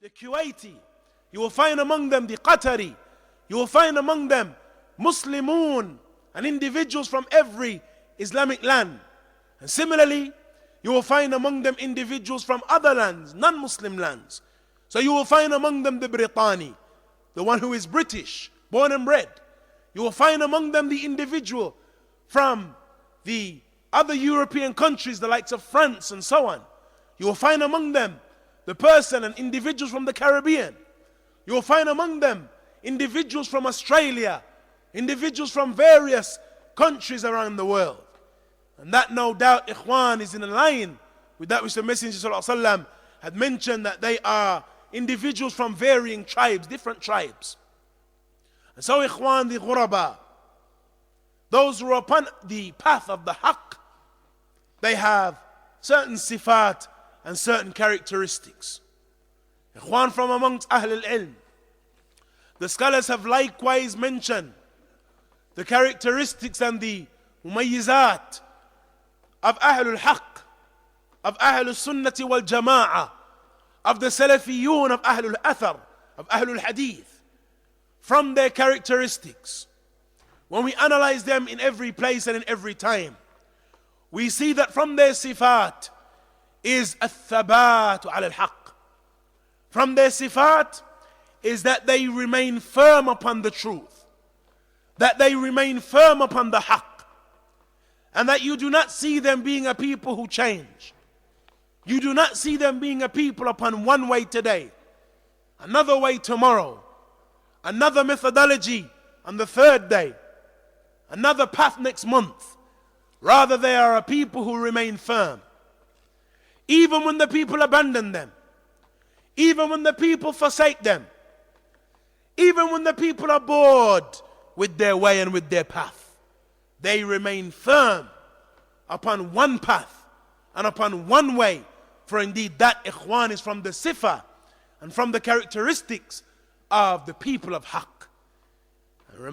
the Kuwaiti, you will find among them the Qatari, you will find among them Muslimun and individuals from every Islamic land. And similarly, you will find among them individuals from other lands, non-Muslim lands. So you will find among them the Brittani, the one who is British, born and bred. You will find among them the individual from the other European countries, the likes of France and so on. You will find among them the person and individuals from the Caribbean. You will find among them individuals from Australia, individuals from various countries around the world. And that no doubt, Ikhwan, is in line with that which the Messenger ﷺ had mentioned, that they are individuals from varying tribes, different tribes. And so, Ikhwan, the Ghuraba, those who are upon the path of the Haqq, they have certain sifat and certain characteristics. Ikhwan, from amongst Ahl al-Ilm, the scholars have likewise mentioned the characteristics and the mumayyizat of Ahl al-Haqq, of Ahl al-Sunnati wal-Jama'ah, of the Salafiyun, of Ahl al-Athar, of Ahl al-Hadith, from their characteristics. When we analyze them in every place and in every time, we see that from their sifat is al-thabat al-haqq. From their sifat is that they remain firm upon the truth, that they remain firm upon the haqq, and that you do not see them being a people who change. You do not see them being a people upon one way today, another way tomorrow, another methodology on the third day, another path next month. Rather, they are a people who remain firm. Even when the people abandon them, even when the people forsake them, even when the people are bored with their way and with their path, they remain firm upon one path and upon one way. For indeed that, Ikhwan, is from the sifa and from the characteristics of the people of Haqq.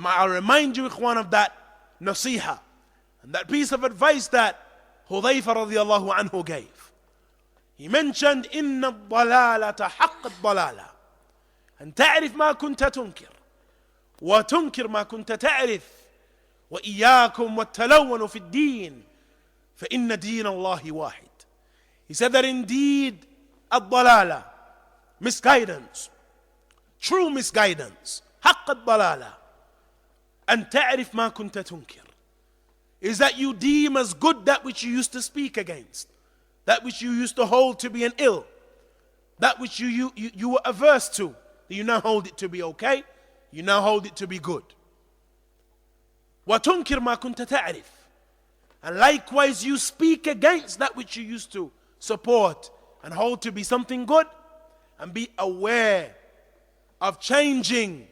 I'll remind you, Ikhwan, of that nasiha and that piece of advice that Hudhayfa radiallahu anhu gave. He mentioned, إِنَّ الضَّلَالَةَ حَقَّ الضَّلَالَةِ أن تعرف ما كنت تنكر وتنكر ما كنت تعرف وإياكم والتلون في الدين فإن دين الله واحد. He said that indeed الضلالة, misguidance, true misguidance, حق الضلالة أن تعرف ما كنت تنكر, is that you deem as good that which you used to speak against, that which you used to hold to be an ill, that which you were averse to. You now hold it to be okay, you now hold it to be good. وَتُنْكِرْ مَا كُنْتَ تَعْرِفْ, and likewise you speak against that which you used to support and hold to be something good, and be aware of changing,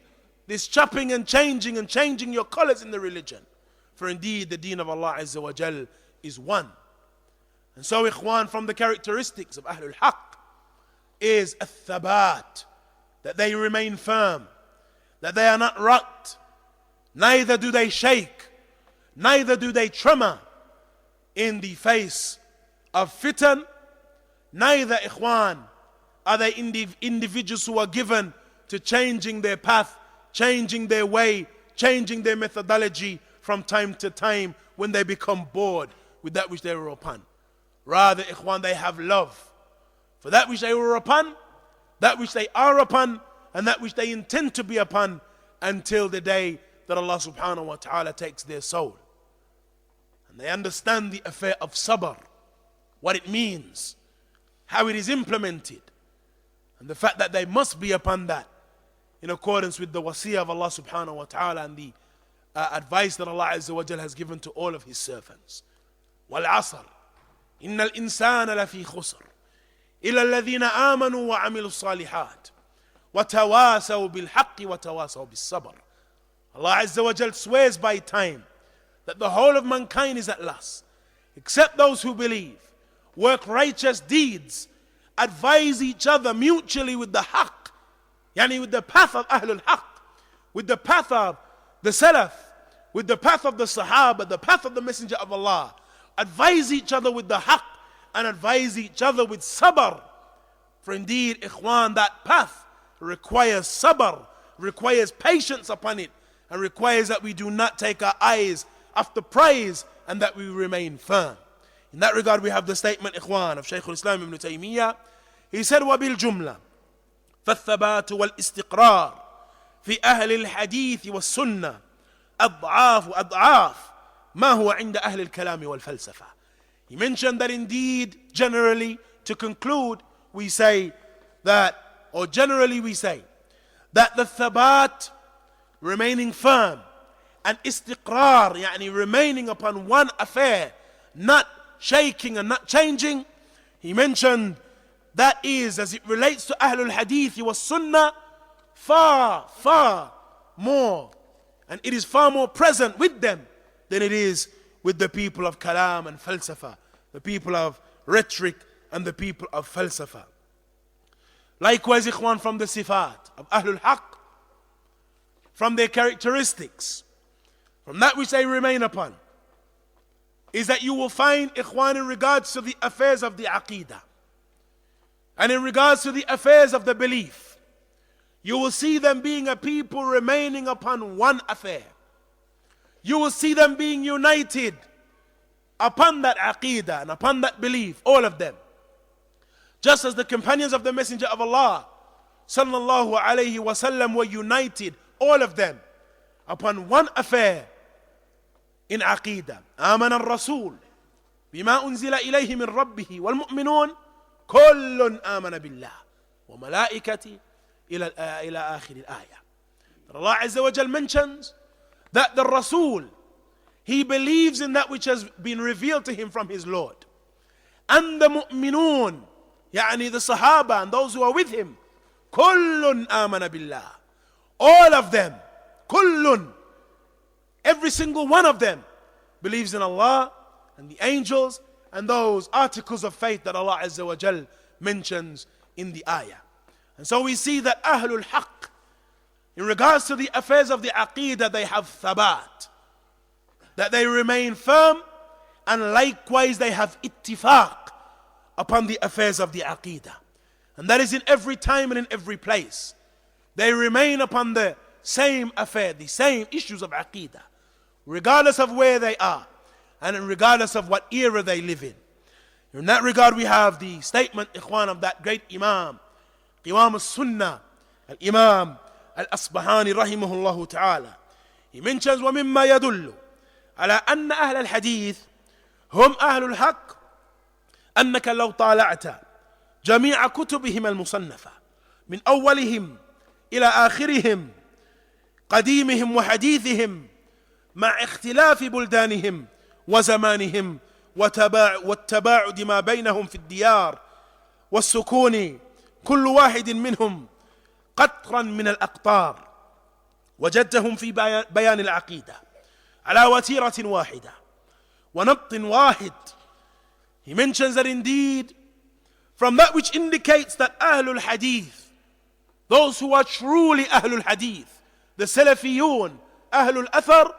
this chopping and changing your colors in the religion. For indeed the deen of Allah Azza wa Jal is one. And so, Ikhwan, from the characteristics of Ahlul Haqq is al-thabat, that they remain firm, that they are not rocked, neither do they shake, neither do they tremor in the face of fitan, neither, Ikhwan, are they individuals who are given to changing their path, changing their way, changing their methodology from time to time when they become bored with that which they were upon. Rather, Ikhwan, they have love for that which they were upon, that which they are upon, and that which they intend to be upon until the day that Allah subhanahu wa ta'ala takes their soul. And they understand the affair of sabr, what it means, how it is implemented, and the fact that they must be upon that in accordance with the wasiyah of Allah subhanahu wa ta'ala and the advice that Allah Azza wa Jal has given to all of His servants. وَالْعَصْرِ إِنَّ الْإِنسَانَ لَفِي خُسْرٍ إِلَّا الَّذِينَ آمَنُوا وَعَمِلُوا الصَّالِحَاتِ وَتَوَاسَوْا بِالْحَقِّ وَتَوَاسَوْا بِالصَّبْرِ. Allah Azza wa Jal swears by time that the whole of mankind is at loss, except those who believe, work righteous deeds, advise each other mutually with the haqq, yani with the path of Ahlul Haqq, with the path of the Salaf, with the path of the Sahaba, the path of the Messenger of Allah. Advise each other with the haqq and advise each other with sabr. For indeed, ikhwan, that path requires sabr, requires patience upon it, and requires that we do not take our eyes off the prize and that we remain firm. In that regard, we have the statement, ikhwan, of Shaykh al-Islam ibn Taymiyyah. He said, وَبِالْجُمْلَةِ فَالثَّبَاتُ وَالْإِسْتِقْرَارُ في أهل الحديث والسنة أضعاف ما هو عند أهل الكلام والفلسفة. He mentioned that indeed, generally, to conclude, we say that, or generally we say, that the thabat, remaining firm, and istiqrar, yani remaining upon one affair, not shaking and not changing, he mentioned that is, as it relates to Ahlul Hadith was Sunnah, far more, and it is far more present with them than it is with the people of Kalam and Falsafa, the people of rhetoric and the people of Falsafa. Likewise, ikhwan, from the sifat of Ahlul Haqq, from their characteristics, from that which they remain upon, is that you will find, ikhwan, in regards to the affairs of the Aqidah, and in regards to the affairs of the belief, you will see them being a people remaining upon one affair. You will see them being united upon that Aqidah and upon that belief, all of them. Just as the companions of the Messenger of Allah sallallahu alayhi wasallam were united, all of them, upon one affair in Aqidah. آمن الرسول بما أنزل إليه من ربه والمؤمنون كل آمن بالله وملائكته إلى آخر الآية. Allah Azza wa Jal mentions that the Rasul, he believes in that which has been revealed to him from his Lord. And the mu'minun, يعني the Sahaba and those who are with him, كل آمن بالله. All of them, كل, every single one of them believes in Allah and the angels and those articles of faith that Allah Azza wa Jal mentions in the ayah. And so we see that Ahlul Haqq, in regards to the affairs of the Aqeedah, they have thabat, that they remain firm, and likewise they have ittifaq upon the affairs of the Aqeedah. And that is in every time and in every place. They remain upon the same affair, the same issues of Aqeedah, regardless of where they are and regardless of what era they live in. In that regard, we have the statement, ikhwan, of that great Imam, Qiyam al-Sunnah, al-Imam al-Asbahani rahimahullah ta'ala. He mentions, وَمِمَّا يَدُلُّ على أن أهل الحديث هم أهل الحق أنك لو طالعت جميع كتبهم المصنفة من أولهم إلى آخرهم قديمهم وحديثهم مع اختلاف بلدانهم وزمانهم والتباعد ما بينهم في الديار والسكون كل واحد منهم قطرا من الأقطار وجدتهم في بيان العقيدة على وتيرة واحدة ونبط واحد. He mentions that indeed from that which indicates that Ahlul Hadith, those who are truly Ahlul Hadith, the Salafiyun, Ahlul Athar,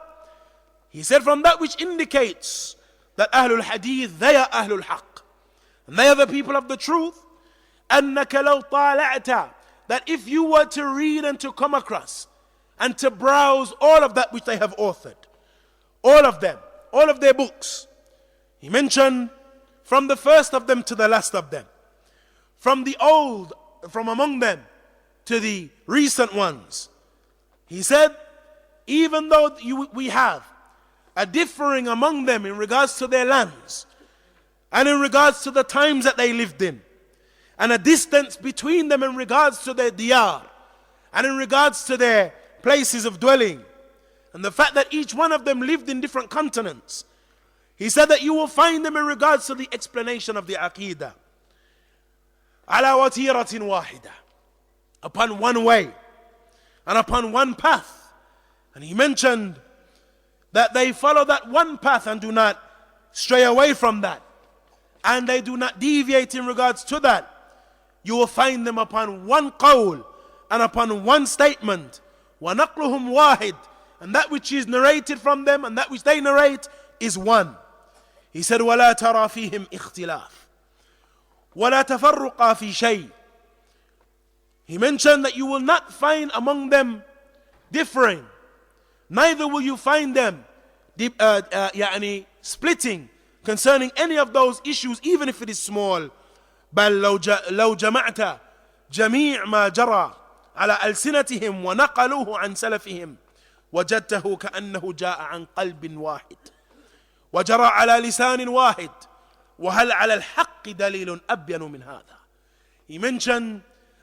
he said from that which indicates that Ahlul Hadith, they are Ahlul Haqq, and they are the people of the truth. أنك لو طالعت, that if you were to read and to come across and to browse all of that which they have authored, all of them, all of their books, he mentioned from the first of them to the last of them, from the old, from among them to the recent ones. He said, even though we have a differing among them in regards to their lands and in regards to the times that they lived in, and a distance between them in regards to their diyar and in regards to their places of dwelling, and the fact that each one of them lived in different continents, he said that you will find them in regards to the explanation of the Aqidah ala watiratin wahida, upon one way and upon one path. And he mentioned that they follow that one path and do not stray away from that, and they do not deviate in regards to that. You will find them upon one qawl and upon one statement. وَنَقْلُهُمْ wahid, and that which is narrated from them and that which they narrate is one. He said, وَلَا تَرَى فِيهِمْ اِخْتِلَافٍ وَلَا تَفَرُّقَا فِي شَيْءٍ He mentioned that you will not find among them differing, neither will you find them splitting concerning any of those issues, even if it is small. بل لو جمعت جميع ما جرى على ألسنتهم ونقلوه عن سلفهم وجدته كأنه جاء عن قلب واحد وجرى على لسان واحد وهل على الحق دليل أبين من هذا. He mentioned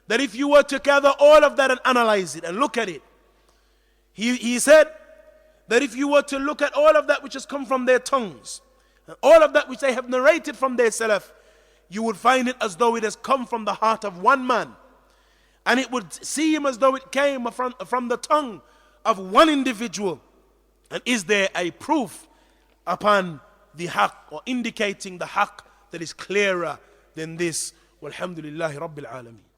that if you were to gather all of that and analyze it and look at it, he said that if you were to look at all of that which has come from their tongues, and all of that which they have narrated from their salaf, you would find it as though it has come from the heart of one man. And it would seem as though it came from the tongue of one individual. And is there a proof upon the haqq, or indicating the haqq that is clearer than this? Walhamdulillahi Rabbil Alameen.